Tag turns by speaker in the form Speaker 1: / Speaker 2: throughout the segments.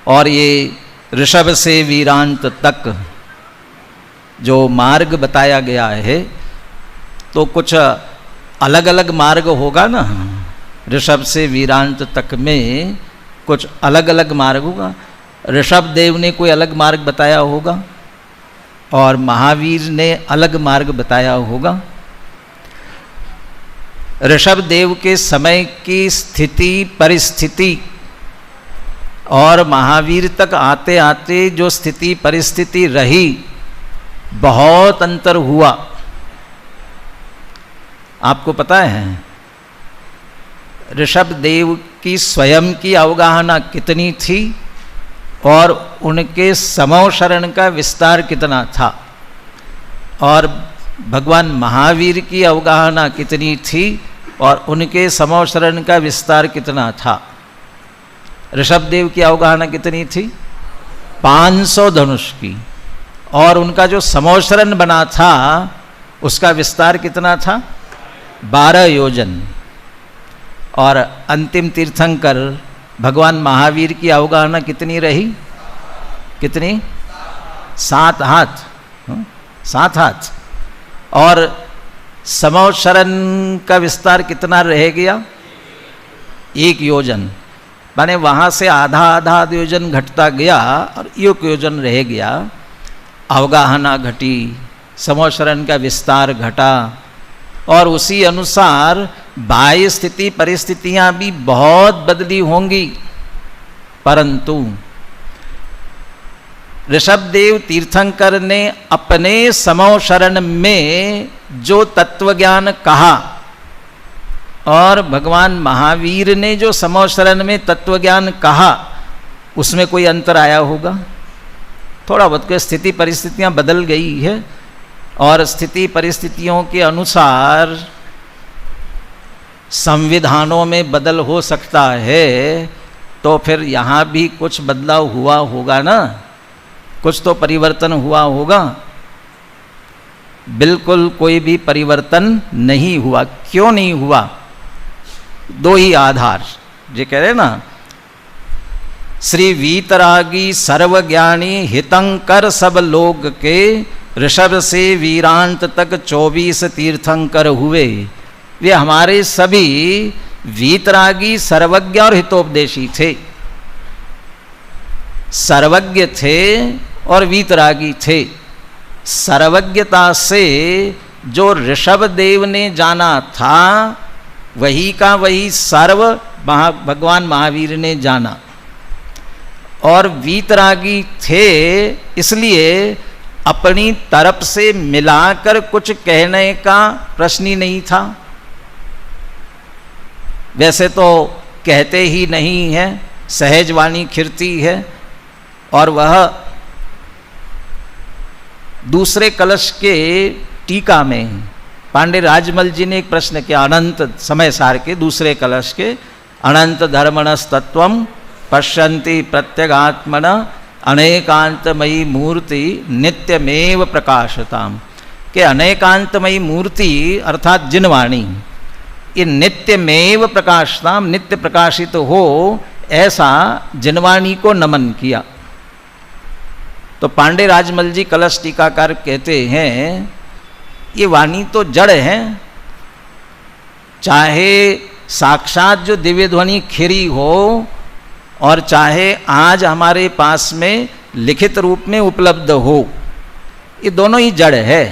Speaker 1: और ये ऋषभ से वीरांत तक जो मार्ग बताया गया है, तो कुछ अलग अलग मार्ग होगा ना। ऋषभ से वीरांत तक में कुछ अलग अलग मार्ग होगा। ऋषभ देव ने कोई अलग मार्ग बताया होगा और महावीर ने अलग मार्ग बताया होगा। ऋषभ देव के समय की स्थिति परिस्थिति और महावीर तक आते आते जो स्थिति परिस्थिति रही, बहुत अंतर हुआ। आपको पता है ऋषभ देव की स्वयं की अवगाहना कितनी थी और उनके समो शरण का विस्तार कितना था, और भगवान महावीर की अवगाहना कितनी थी और उनके समो शरण का विस्तार कितना था। ऋषभ देव की अवगाहना कितनी थी? 500 धनुष की, और उनका जो समो शरण बना था उसका विस्तार कितना था? 12 योजन। और अंतिम तीर्थंकर भगवान महावीर की अवगाहना कितनी रही? कितनी? 7 हाथ। 7 हाथ। और समो शरण का विस्तार कितना रह गया? 1 योजन। माने वहाँ से आधा आधा योजन घटता गया और 1 योजन रह गया। अवगाहना घटी, समो शरण का विस्तार घटा, और उसी अनुसार बाह्य स्थिति परिस्थितियां भी बहुत बदली होंगी। परंतु ऋषभदेव तीर्थंकर ने अपने समो शरण में जो तत्वज्ञान कहा और भगवान महावीर ने जो समो शरण में तत्वज्ञान कहा, उसमें कोई अंतर आया होगा? थोड़ा बहुत के स्थिति परिस्थितियां बदल गई है, और स्थिति परिस्थितियों के अनुसार संविधानों में बदल हो सकता है, तो फिर यहाँ भी कुछ बदलाव हुआ होगा ना, कुछ तो परिवर्तन हुआ होगा। बिल्कुल कोई भी परिवर्तन नहीं हुआ। क्यों नहीं हुआ? 2 ही आधार जो कह रहे ना, श्री वीतरागी सर्वज्ञानी हितंकर सब लोग के, ऋषभ से वीरांत तक 24 तीर्थंकर हुए। वे हमारे सभी वीतरागी सर्वज्ञ और हितोपदेशी थे। सर्वज्ञ थे और वीतरागी थे। सर्वज्ञता से जो ऋषभ देव ने जाना था वही का वही सर्व भगवान महावीर ने जाना, और वीतरागी थे इसलिए अपनी तरफ से मिलाकर कुछ कहने का प्रश्न ही नहीं था। वैसे तो कहते ही नहीं है, सहज वाणी खिरती है। और वह दूसरे कलश के टीका में पांडे राजमल जी ने एक प्रश्न किया, अनंत समय सार के दूसरे कलश के, अनंत धर्मणस्तत्वम पश्यन्ति प्रत्यगात्मन अनेकांतमयी मूर्ति नित्यमेव प्रकाशताम। के अनेकांतमयी मूर्ति अर्थात जिनवाणी, ये नित्यमेव प्रकाशताम, नित्य प्रकाशित हो, ऐसा जिनवाणी को नमन किया। तो पांडे राजमल जी कलश टीकाकार कहते हैं ये वाणी तो जड़ है, चाहे साक्षात जो दिव्य ध्वनि खिरी हो और चाहे आज हमारे पास में लिखित रूप में उपलब्ध हो, ये दोनों ही जड़ है।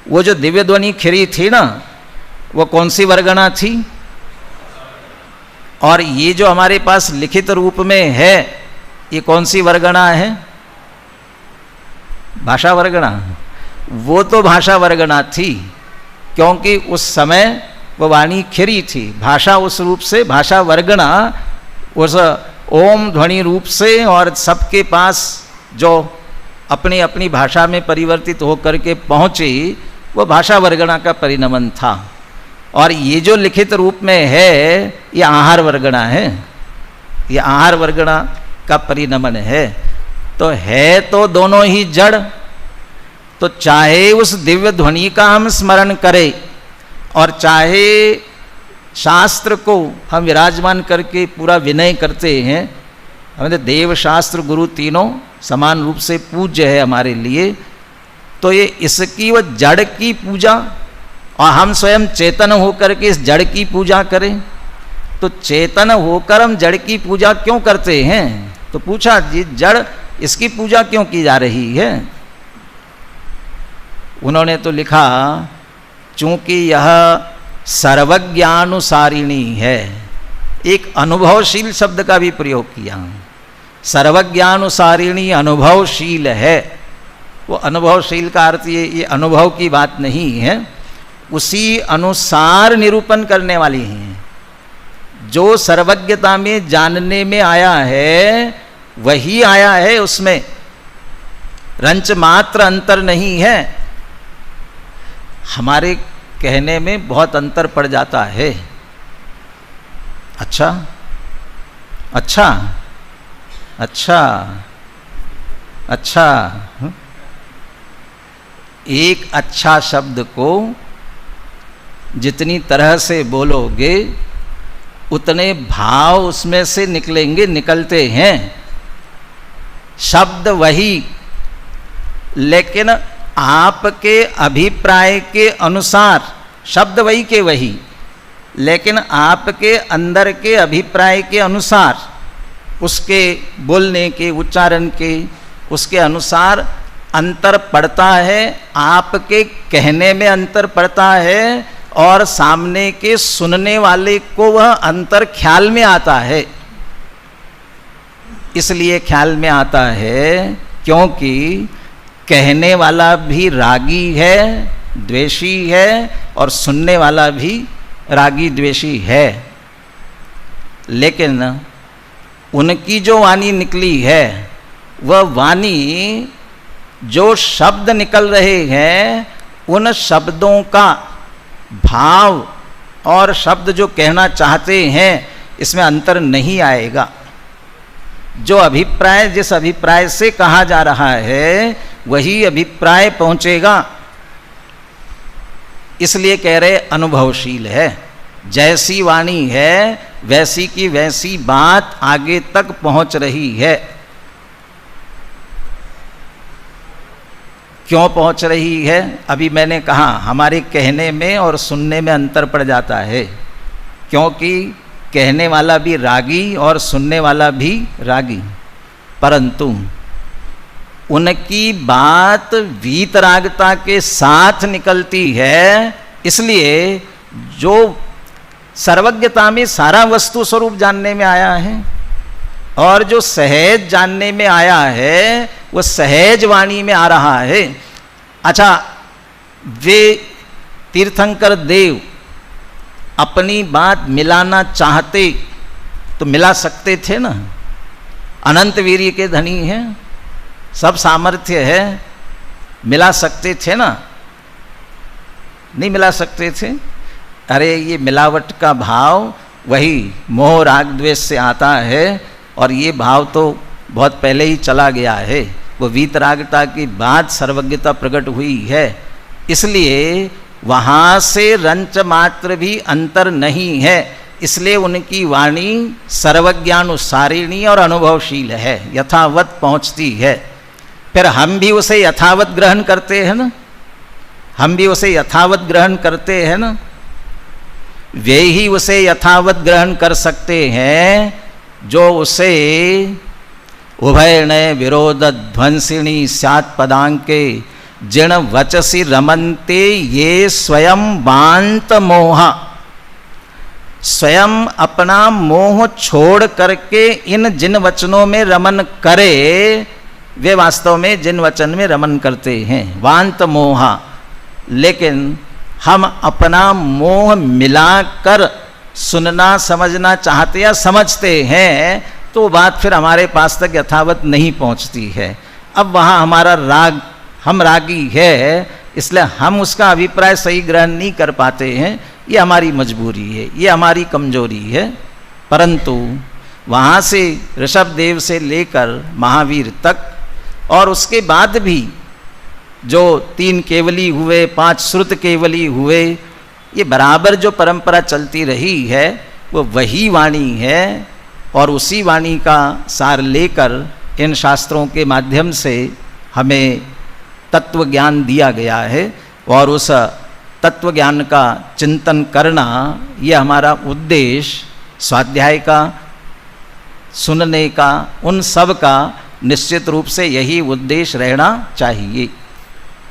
Speaker 1: वो जो दिव्य ध्वनि खिरी थी ना, वो कौन सी वर्गणा थी? और ये जो हमारे पास लिखित रूप में है, ये कौन सी वर्गणा है? भाषा वर्गणा। वो तो भाषा वर्गणा थी, क्योंकि उस समय वो वाणी खिरी थी। भाषा उस रूप से, भाषा वर्गणा उस ओम ध्वनि रूप से, और सबके पास जो अपनी अपनी भाषा में परिवर्तित होकर के पहुंची, वो भाषा वर्गणा का परिणमन था। और ये जो लिखित रूप में है, ये आहार वर्गणा है, ये आहार वर्गणा का परिणमन है। तो है तो दोनों ही जड़। तो चाहे उस दिव्य ध्वनि का हम स्मरण करें और चाहे शास्त्र को हम विराजमान करके पूरा विनय करते हैं, हमें देव शास्त्र गुरु तीनों समान रूप से पूज्य है हमारे लिए, तो ये इसकी व जड़ की पूजा, और हम स्वयं चेतन होकर के इस जड़ की पूजा करें, तो चेतन होकर हम जड़ की पूजा क्यों करते हैं? तो पूछा जी जड़ इसकी पूजा क्यों की जा रही है? उन्होंने तो लिखा चूंकि यह सर्वज्ञानुसारिणी है। एक अनुभवशील शब्द का भी प्रयोग किया। सर्वज्ञानुसारिणी अनुभवशील है। वो अनुभवशील का अर्थ ये अनुभव की बात नहीं है, उसी अनुसार निरूपण करने वाली हैं। जो सर्वज्ञता में जानने में आया है वही आया है, उसमें रंच मात्र अंतर नहीं है। हमारे कहने में बहुत अंतर पड़ जाता है। अच्छा अच्छा अच्छा अच्छा, एक अच्छा शब्द को जितनी तरह से बोलोगे उतने भाव उसमें से निकलेंगे, निकलते हैं। शब्द वही, लेकिन आपके अभिप्राय के अनुसार शब्द वही के वही, लेकिन आपके अंदर के अभिप्राय के अनुसार, उसके बोलने के उच्चारण के उसके अनुसार अंतर पड़ता है। आपके कहने में अंतर पड़ता है और सामने के सुनने वाले को वह अंतर ख्याल में आता है। इसलिए ख्याल में आता है क्योंकि कहने वाला भी रागी है, द्वेषी है, और सुनने वाला भी रागी द्वेषी है। लेकिन उनकी जो वाणी निकली है वह वाणी, जो शब्द निकल रहे हैं उन शब्दों का भाव और शब्द जो कहना चाहते हैं इसमें अंतर नहीं आएगा। जो अभिप्राय जिस अभिप्राय से कहा जा रहा है वही अभिप्राय पहुंचेगा। इसलिए कह रहे अनुभवशील है। जैसी वाणी है वैसी की वैसी बात आगे तक पहुंच रही है। क्यों पहुंच रही है? अभी मैंने कहा हमारे कहने में और सुनने में अंतर पड़ जाता है, क्योंकि कहने वाला भी रागी और सुनने वाला भी रागी, परंतु उनकी बात वीतरागता के साथ निकलती है। इसलिए जो सर्वज्ञता में सारा वस्तु स्वरूप जानने में आया है और जो सहज जानने में आया है वो सहज वाणी में आ रहा है। अच्छा, वे तीर्थंकर देव अपनी बात मिलाना चाहते तो मिला सकते थे ना। अनंत वीर्य के धनी हैं, सब सामर्थ्य है, मिला सकते थे ना। नहीं मिला सकते थे। अरे ये मिलावट का भाव वही मोह राग द्वेष से आता है, और ये भाव तो बहुत पहले ही चला गया है। वो वीतरागता की बाद सर्वज्ञता प्रकट हुई है। इसलिए वहाँ से रंच मात्र भी अंतर नहीं है। इसलिए उनकी वाणी सर्वज्ञानुसारिणी और अनुभवशील है, यथावत पहुँचती है। फिर हम भी उसे यथावत ग्रहण करते हैं ना, हम भी उसे यथावत ग्रहण करते हैं ना। वे ही उसे यथावत ग्रहण कर सकते हैं जो उसे उभयनय विरोध ध्वंसिणी स्यात् पदांके जिण वचसी रमन्ते ये स्वयं वांत मोह। स्वयं अपना मोह छोड़ करके इन जिन वचनों में रमन करे वे वास्तव में जिन वचन में रमन करते हैं, वांत मोहा। लेकिन हम अपना मोह मिलाकर सुनना समझना चाहते या समझते हैं तो बात फिर हमारे पास तक यथावत नहीं पहुंचती है। अब वहाँ हमारा राग, हम रागी है, इसलिए हम उसका अभिप्राय सही ग्रहण नहीं कर पाते हैं। ये हमारी मजबूरी है, ये हमारी कमजोरी है। परंतु वहाँ से ऋषभदेव से लेकर महावीर तक और उसके बाद भी जो 3 केवली हुए, 5 श्रुत केवली हुए, ये बराबर जो परंपरा चलती रही है वो वही वाणी है और उसी वाणी का सार लेकर इन शास्त्रों के माध्यम से हमें तत्व ज्ञान दिया गया है, और उस तत्व ज्ञान का चिंतन करना ये हमारा उद्देश्य, स्वाध्याय का, सुनने का, उन सब का निश्चित रूप से यही उद्देश्य रहना चाहिए।